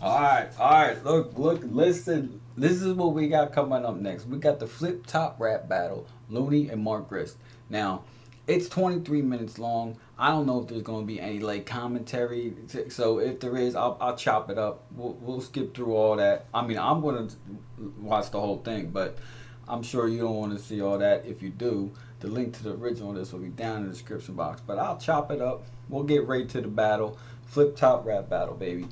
All right. Look, listen. This is what we got coming up next. We got the flip top rap battle, Loonie and Mark Grist. Now, it's 23 minutes long. I don't know if there's going to be any like commentary. So if there is, I'll chop it up. We'll skip through all that. I mean, I'm going to watch the whole thing, but I'm sure you don't want to see all that. If you do, the link to the original of this will be down in the description box. But I'll chop it up. We'll get right to the battle. Flip top rap battle, baby.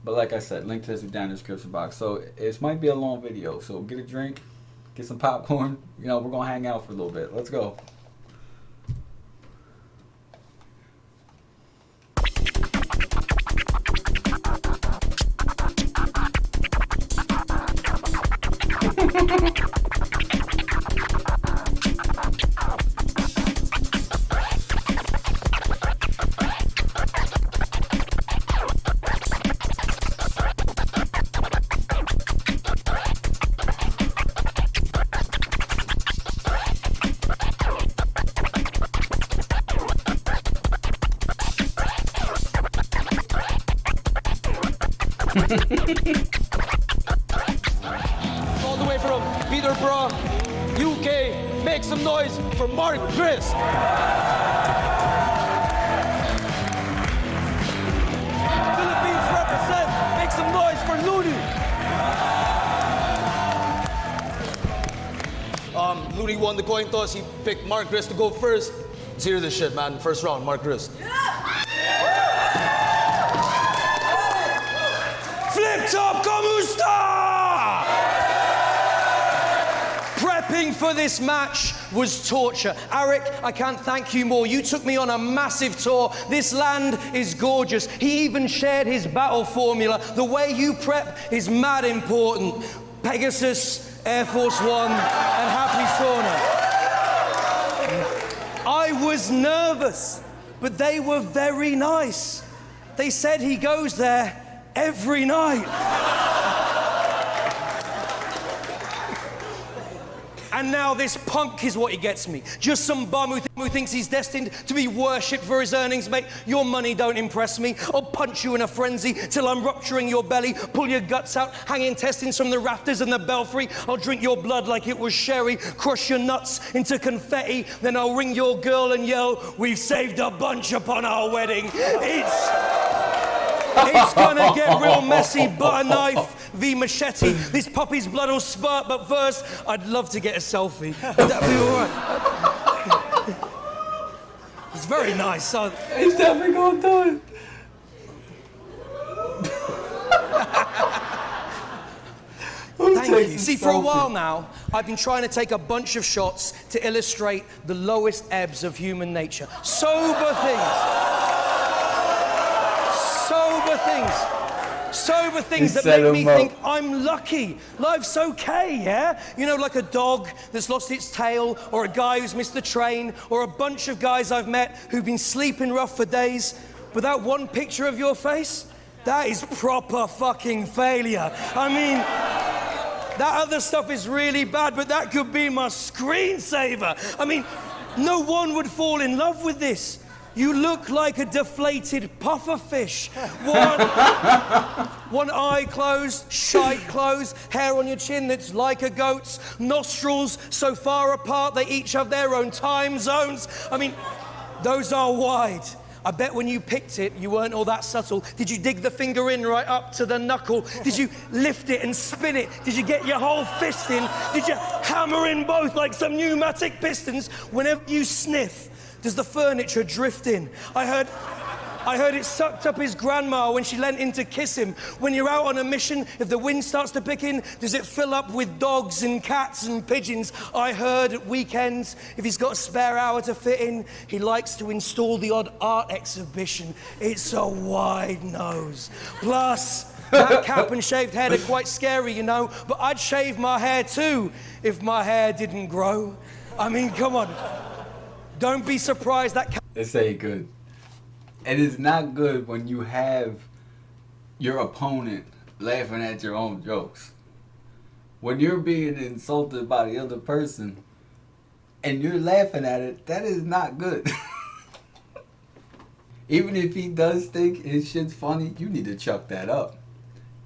But like I said, link to this is down in the description box. So it might be a long video. So get a drink, get some popcorn. You know, we're going to hang out for a little bit. Let's go. All the way from Peterborough, UK, make some noise for Mark Grist. Philippines represent, make some noise for Loonie. Loonie won the coin toss. He picked Mark Grist to go first. Let's hear this shit, man. First round, Mark Grist. FlipTop, kamusta? Prepping for this match was torture. Arik, I can't thank you more. You took me on a massive tour. This land is gorgeous. He even shared his battle formula. The way you prep is mad important. Pegasus, Air Force One, and Happy Sauna. I was nervous, but they were very nice. They said he goes there every night. And now this punk is what he gets me. Just some bum who thinks he's destined to be worshipped for his earnings, mate. Your money don't impress me. I'll punch you in a frenzy till I'm rupturing your belly, pull your guts out, hang intestines from the rafters and the belfry. I'll drink your blood like it was sherry, crush your nuts into confetti, then I'll ring your girl and yell, "We've saved a bunch upon our wedding." It's gonna get real messy. Butter knife v machete. This puppy's blood will spurt, but first, I'd love to get a selfie. Would that be all right? It's very nice. He's definitely gonna do it. Thank you. See, for a while now, I've been trying to take a bunch of shots to illustrate the lowest ebbs of human nature. Sober things that make me think I'm lucky. Life's okay, yeah? You know, like a dog that's lost its tail, or a guy who's missed the train, or a bunch of guys I've met who've been sleeping rough for days. But that one picture of your face, that is proper fucking failure. I mean, that other stuff is really bad, but that could be my screensaver. I mean, no one would fall in love with this. You look like a deflated puffer fish. One eye closed, shite closed, hair on your chin that's like a goat's, nostrils so far apart they each have their own time zones. I mean, those are wide. I bet when you picked it, you weren't all that subtle. Did you dig the finger in right up to the knuckle? Did you lift it and spin it? Did you get your whole fist in? Did you hammer in both like some pneumatic pistons? Whenever you sniff, does the furniture drift in? I heard it sucked up his grandma when she leant in to kiss him. When you're out on a mission, if the wind starts to pick in, does it fill up with dogs and cats and pigeons? I heard at weekends, if he's got a spare hour to fit in, he likes to install the odd art exhibition. It's a wide nose. Plus, that cap and shaved head are quite scary, you know, but I'd shave my hair too if my hair didn't grow. I mean, come on. Don't be surprised that... This ain't good. It is not good when you have your opponent laughing at your own jokes. When you're being insulted by the other person and you're laughing at it, that is not good. Even if he does think his shit's funny, you need to chuck that up.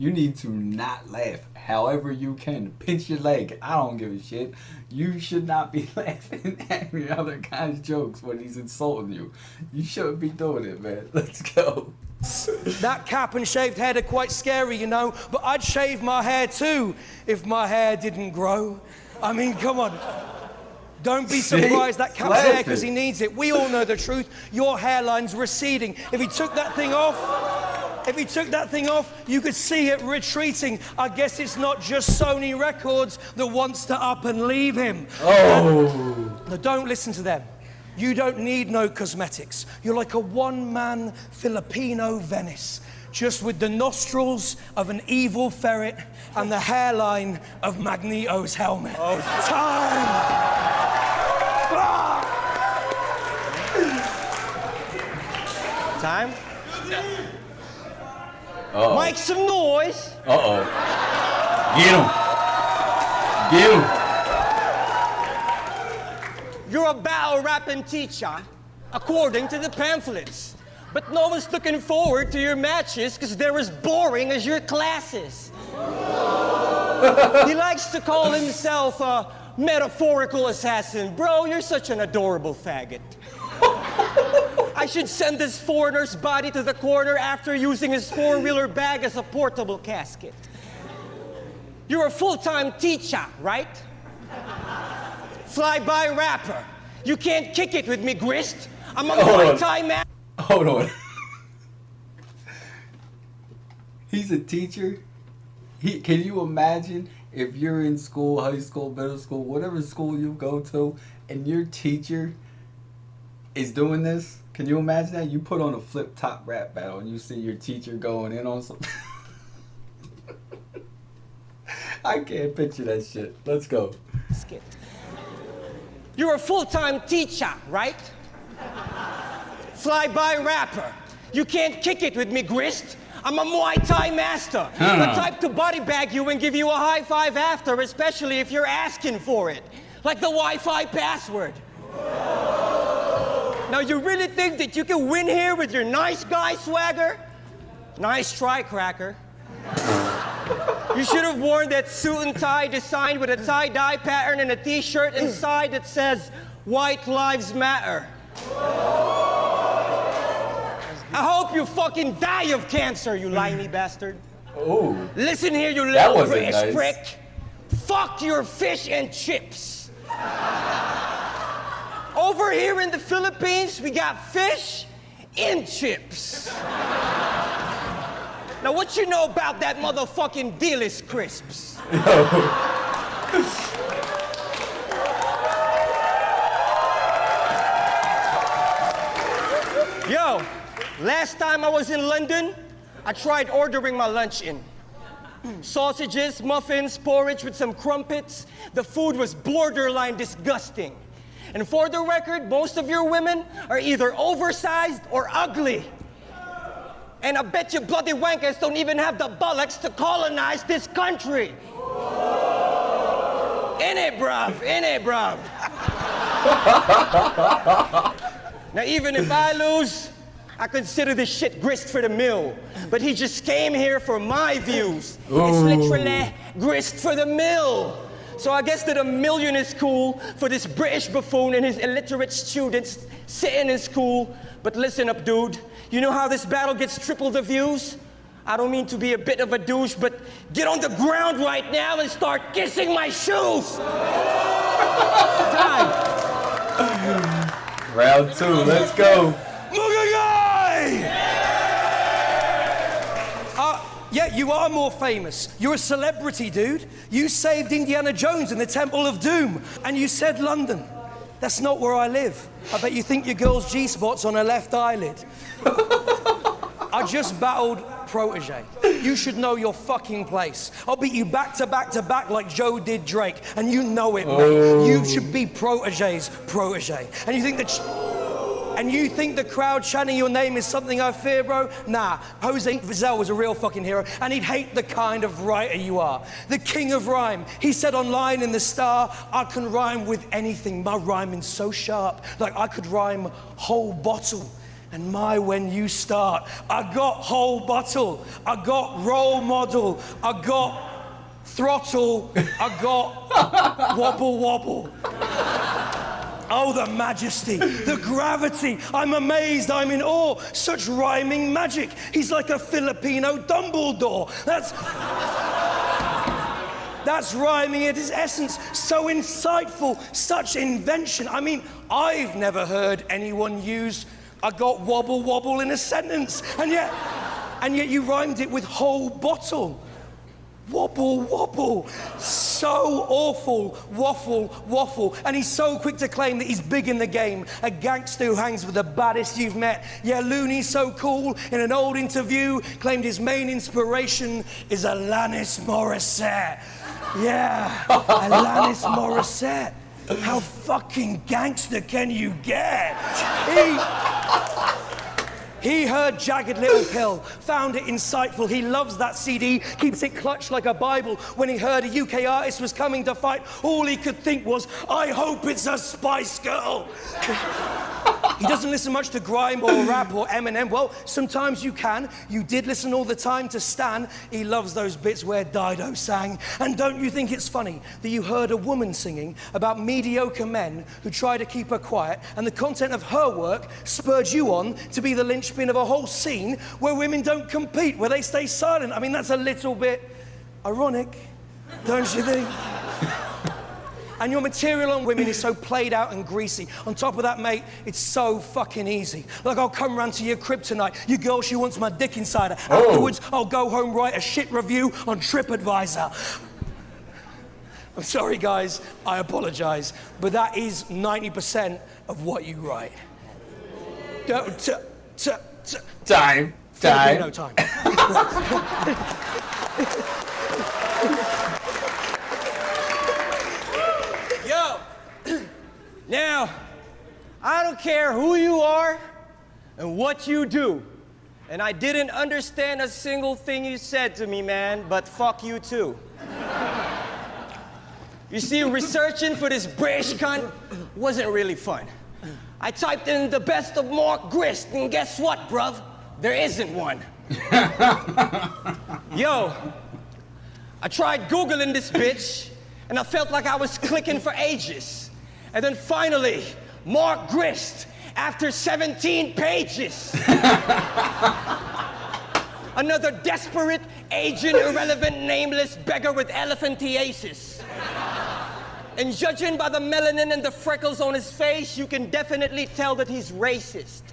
You need to not laugh. However you can. Pinch your leg. I don't give a shit. You should not be laughing at the other guy's jokes when he's insulting you. You shouldn't be doing it, man. Let's go. That cap and shaved head are quite scary, you know, but I'd shave my hair too if my hair didn't grow. I mean, come on. Don't be surprised that cap's there because he needs it. We all know the truth. Your hairline's receding. If he took that thing off, you could see it retreating. I guess it's not just Sony Records that wants to up and leave him. Oh. Now, don't listen to them. You don't need no cosmetics. You're like a one-man Filipino Venice, just with the nostrils of an evil ferret and the hairline of Magneto's helmet. Oh, time! Time? Uh-oh. Make some noise. Uh-oh. Get him. Get him. You're a battle rapping teacher, according to the pamphlets. But no one's looking forward to your matches because they're as boring as your classes. He likes to call himself a metaphorical assassin. Bro, you're such an adorable faggot. I should send this foreigner's body to the corner after using his four-wheeler bag as a portable casket. You're a full-time teacher, right? Fly-by rapper. You can't kick it with me, Grist. I'm a Muay Thai man. Hold on. He's a teacher. Can you imagine if you're in school, high school, middle school, whatever school you go to, and your teacher is doing this? Can you imagine that? You put on a FlipTop rap battle and you see your teacher going in on something. I can't picture that shit. Let's go. You're a full-time teacher, right? Fly-by rapper. You can't kick it with me, Grist. I'm a Muay Thai master. The type to body bag you and give you a high five after, especially if you're asking for it. Like the Wi-Fi password. Now, you really think that you can win here with your nice guy swagger? Nice try, Cracker. You should have worn that suit and tie designed with a tie-dye pattern and a t-shirt inside that says, White Lives Matter. I hope you fucking die of cancer, you limey bastard. Oh. Listen here, you little British nice. prick. Fuck your fish and chips. Over here in the Philippines, we got fish and chips. Now, what you know about that motherfucking Dealist crisps? Yo, last time I was in London, I tried ordering my lunch in. Sausages, muffins, porridge with some crumpets. The food was borderline disgusting. And for the record, most of your women are either oversized or ugly. And I bet you bloody wankers don't even have the bollocks to colonize this country. In it, bruv. Now, even if I lose, I consider this shit grist for the mill. But he just came here for my views. Ooh. It's literally grist for the mill. So I guess that $1 million is cool for this British buffoon and his illiterate students sitting in school. But listen up, dude. You know how this battle gets triple the views? I don't mean to be a bit of a douche, but get on the ground right now and start kissing my shoes. Time. Round 2, let's go. Yeah, you are more famous. You're a celebrity, dude. You saved Indiana Jones in the Temple of Doom, and you said London. That's not where I live. I bet you think your girl's G-spot's on her left eyelid. I just battled Protege. You should know your fucking place. I'll beat you back to back to back like Joe did Drake, and you know it, mate. You should be Protege's protege. And you think the crowd chanting your name is something I fear, bro? Nah, Jose Rizal was a real fucking hero, and he'd hate the kind of writer you are. The king of rhyme. He said online in The Star, I can rhyme with anything. My rhyming's so sharp, like I could rhyme whole bottle. And my, when you start, I got whole bottle, I got role model, I got throttle, I got wobble wobble. Oh, the majesty, the gravity. I'm amazed, I'm in awe. Such rhyming magic. He's like a Filipino Dumbledore. That's rhyming at its essence. So insightful, such invention. I mean, I've never heard anyone use I got wobble wobble in a sentence. And yet you rhymed it with whole bottle. Wobble wobble. So awful. Waffle waffle. And he's so quick to claim that he's big in the game. A gangster who hangs with the baddest you've met. Yeah, Loonie's so cool. In an old interview, claimed his main inspiration is Alanis Morissette. Yeah, Alanis Morissette. How fucking gangster can you get? He heard Jagged Little Pill, found it insightful. He loves that CD, keeps it clutched like a Bible. When he heard a UK artist was coming to fight, all he could think was, I hope it's a Spice Girl. He doesn't listen much to grime or rap or Eminem. Well, sometimes you can. You did listen all the time to Stan. He loves those bits where Dido sang. And don't you think it's funny that you heard a woman singing about mediocre men who try to keep her quiet, and the content of her work spurred you on to be the linchpin of a whole scene where women don't compete, where they stay silent? I mean, that's a little bit ironic, don't you think? And your material on women is so played out and greasy. On top of that, mate, it's so fucking easy. Like, I'll come round to your crib tonight. Your girl, she wants my dick inside her. Oh. Afterwards, I'll go home, write a shit review on TripAdvisor. I'm sorry, guys. I apologize. But that is 90% of what you write. Time. No time. Yo, now, I don't care who you are and what you do. And I didn't understand a single thing you said to me, man, but fuck you too. You see, researching for this British cunt wasn't really fun. I typed in the best of Mark Grist, and guess what, bruv? There isn't one. Yo, I tried Googling this bitch, and I felt like I was clicking for ages. And then finally, Mark Grist, after 17 pages. Another desperate, aging, irrelevant, nameless beggar with elephantiasis. And judging by the melanin and the freckles on his face, you can definitely tell that he's racist.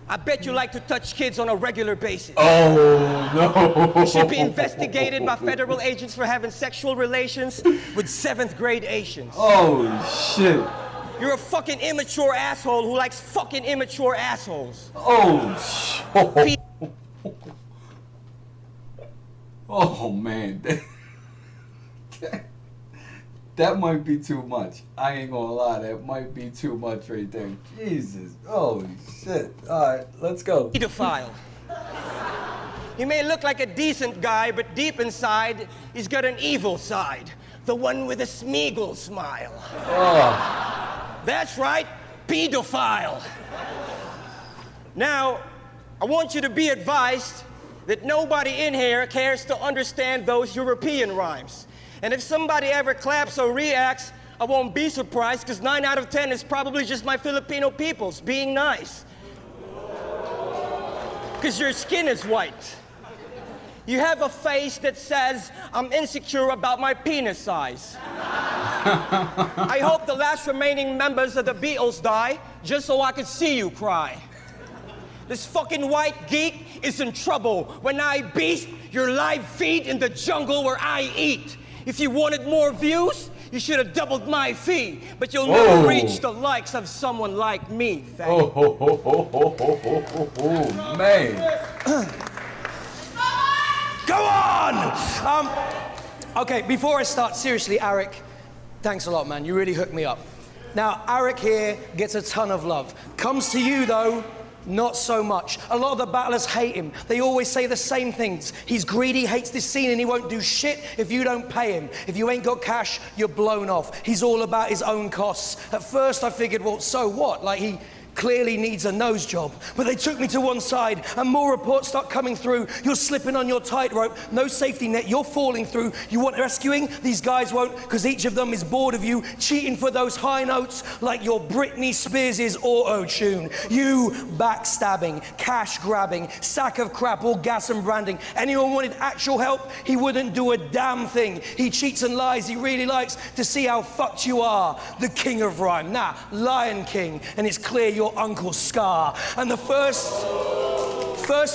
I bet you like to touch kids on a regular basis. Oh, no. You should be investigated by federal agents for having sexual relations with 7th grade Asians. Oh, shit. You're a fucking immature asshole who likes fucking immature assholes. Oh, shit. Oh, man. That might be too much. I ain't gonna lie, that might be too much right there. Jesus. Oh, shit. All right, let's go. Pedophile. He may look like a decent guy, but deep inside, he's got an evil side. The one with a Smeagol smile. Oh. That's right, pedophile. Now, I want you to be advised that nobody in here cares to understand those European rhymes. And if somebody ever claps or reacts, I won't be surprised, because 9 out of 10 is probably just my Filipino peoples being nice. Because your skin is white. You have a face that says, I'm insecure about my penis size. I hope the last remaining members of the Beatles die, just so I could see you cry. This fucking white geek is in trouble when I beast your live feed in the jungle where I eat. If you wanted more views, you should have doubled my fee, but you'll never reach the likes of someone like me, thank you. Man. Go on! Okay, before I start, seriously, Arik, thanks a lot, man. You really hooked me up. Now, Arik here gets a ton of love. Comes to you, though, not so much. A lot of the battlers hate him. They always say the same things. He's greedy, hates this scene, and he won't do shit if you don't pay him. If you ain't got cash, you're blown off. He's all about his own costs. At first, I figured, well, so what? Like, he clearly needs a nose job. But they took me to one side, and more reports start coming through. You're slipping on your tightrope, no safety net, you're falling through. You want rescuing? These guys won't, because each of them is bored of you, cheating for those high notes like your Britney Spears' auto-tune. You backstabbing, cash grabbing, sack of crap, all gas and branding. Anyone wanted actual help, he wouldn't do a damn thing. He cheats and lies, he really likes to see how fucked you are. The king of rhyme, Lion King, and it's clear your Uncle Scar. And the first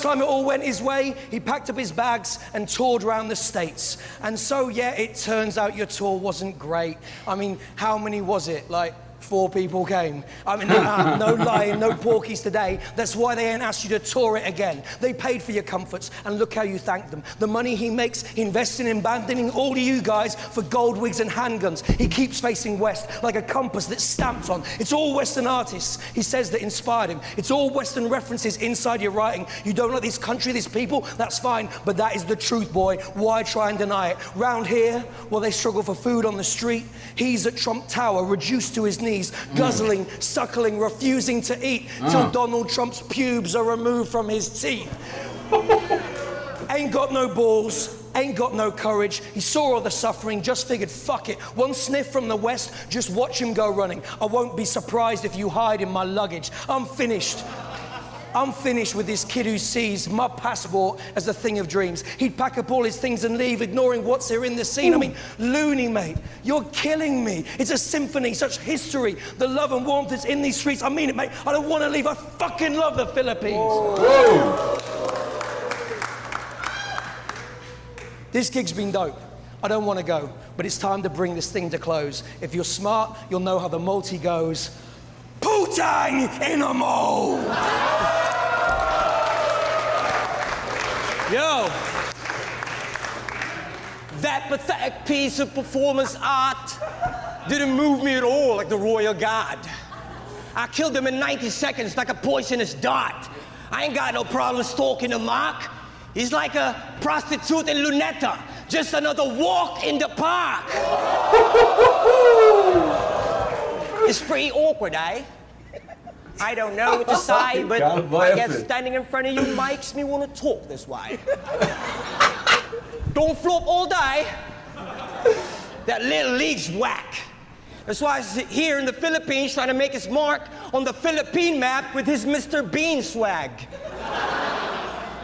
time it all went his way, he packed up his bags and toured around the States. And so, yeah, it turns out your tour wasn't great. I mean, how many was it? Like, 4 people came. I mean, no lying, no porkies today. That's why they ain't asked you to tour it again. They paid for your comforts, and look how you thanked them. The money he makes investing in abandoning all of you guys for gold wigs and handguns. He keeps facing west like a compass that's stamped on. It's all Western artists, he says, that inspired him. It's all Western references inside your writing. You don't like this country, this people, that's fine, but that is the truth, boy. Why try and deny it? Round here, while they struggle for food on the street, he's at Trump Tower, reduced to his knees, guzzling, suckling, refusing to eat till Donald Trump's pubes are removed from his teeth. Ain't got no balls, ain't got no courage. He saw all the suffering, just figured, fuck it. One sniff from the west, just watch him go running. I won't be surprised if you hide in my luggage. I'm finished with this kid who sees my passport as a thing of dreams. He'd pack up all his things and leave, ignoring what's here in the scene. I mean, Loonie, mate, you're killing me. It's a symphony, such history. The love and warmth that's in these streets. I mean it, mate. I don't want to leave. I fucking love the Philippines. Whoa. This gig's been dope. I don't want to go, but it's time to bring this thing to close. If you're smart, you'll know how the multi goes. Putang in a mo! Yo, that pathetic piece of performance art didn't move me at all like the royal guard. I killed him in 90 seconds like a poisonous dart. I ain't got no problem stalking the Mark. He's like a prostitute in Luneta, just another walk in the park. It's pretty awkward, eh? I don't know what to say, but I guess standing in front of you makes me want to talk this way. Don't flop all day. That little league's whack. That's why he's here in the Philippines trying to make his mark on the Philippine map with his Mr. Bean swag.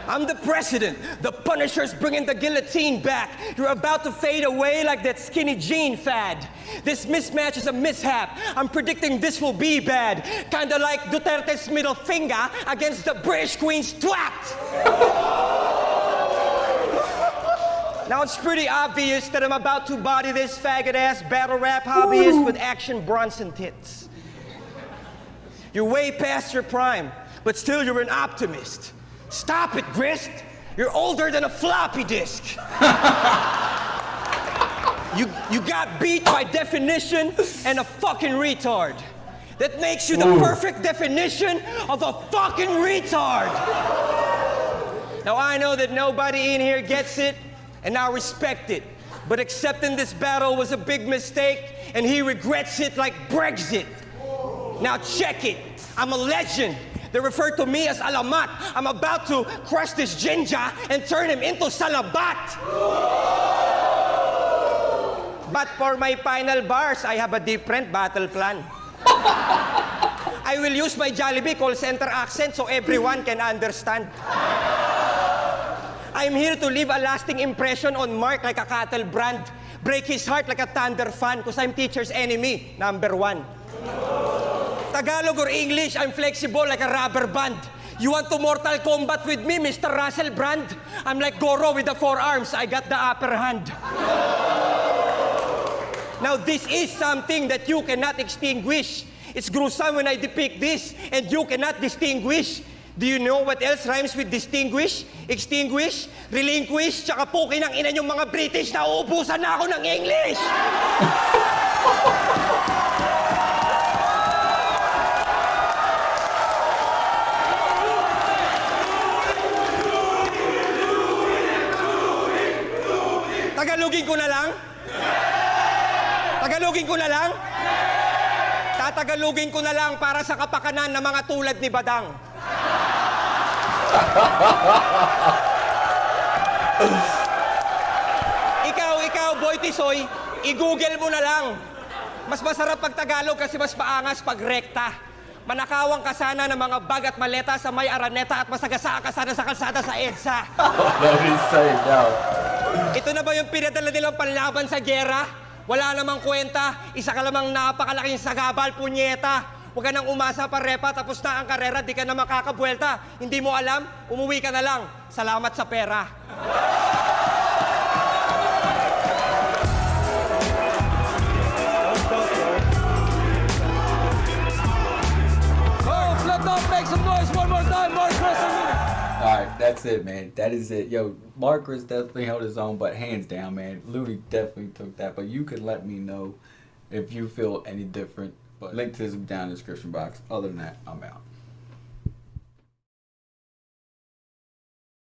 I'm the president. The Punisher's bringing the guillotine back. You're about to fade away like that skinny jean fad. This mismatch is a mishap. I'm predicting this will be bad. Kinda like Duterte's middle finger against the British Queen's twat. Now it's pretty obvious that I'm about to body this faggot-ass battle rap hobbyist with action Bronson tits. You're way past your prime, but still you're an optimist. Stop it, Grist. You're older than a floppy disk. You got beat by definition and a fucking retard. That makes you the perfect definition of a fucking retard. Now I know that nobody in here gets it, and I respect it. But accepting this battle was a big mistake, and he regrets it like Brexit. Now check it. I'm a legend. They refer to me as Alamat. I'm about to crush this ginger and turn him into Salabat. But for my final bars, I have a different battle plan. I will use my Jollibee call center accent so everyone can understand. I'm here to leave a lasting impression on Mark like a cattle brand. Break his heart like a Thunder fan because I'm teacher's enemy, #1. Tagalog or English, I'm flexible like a rubber band. You want to Mortal Kombat with me, Mr. Russell Brand? I'm like Goro with the 4 arms. I got the upper hand. Now this is something that you cannot extinguish. It's gruesome when I depict this, and you cannot distinguish. Do you know what else rhymes with distinguish, extinguish, relinquish, tsaka pukin ang ina niyong mga British na uubusan na ako ng English? Tagalogin ko na lang? Tagalogin ko na lang? Tatagalugin ko na lang para sa kapakanan ng mga tulad ni Badang. Ikaw, Boy Tisoy, i-google mo na lang. Mas masarap pag Tagalog kasi mas paangas pag rekta. Manakawang ka sana ng mga bag at maleta sa may Araneta at masagasaan ka sana sa kalsada sa EDSA. Let me say now. Ito na ba yung pinadala nilang panlaban sa gera? Wala namang kwenta, isa ka lamang napakalaking sagabal, punyeta. Huwag ka nang umasa pa repa, tapos na ang karera, di ka na makakabuelta. Hindi mo alam, umuwi ka na lang. Salamat sa pera. Oh, FlipTop, make some noise one more time, Mark Grist. Alright, that's it, man. That is it. Yo, Mark Grist definitely held his own, but hands down, man, Loonie definitely took that. But you can let me know if you feel any different. But link to this down in the description box. Other than that, I'm out.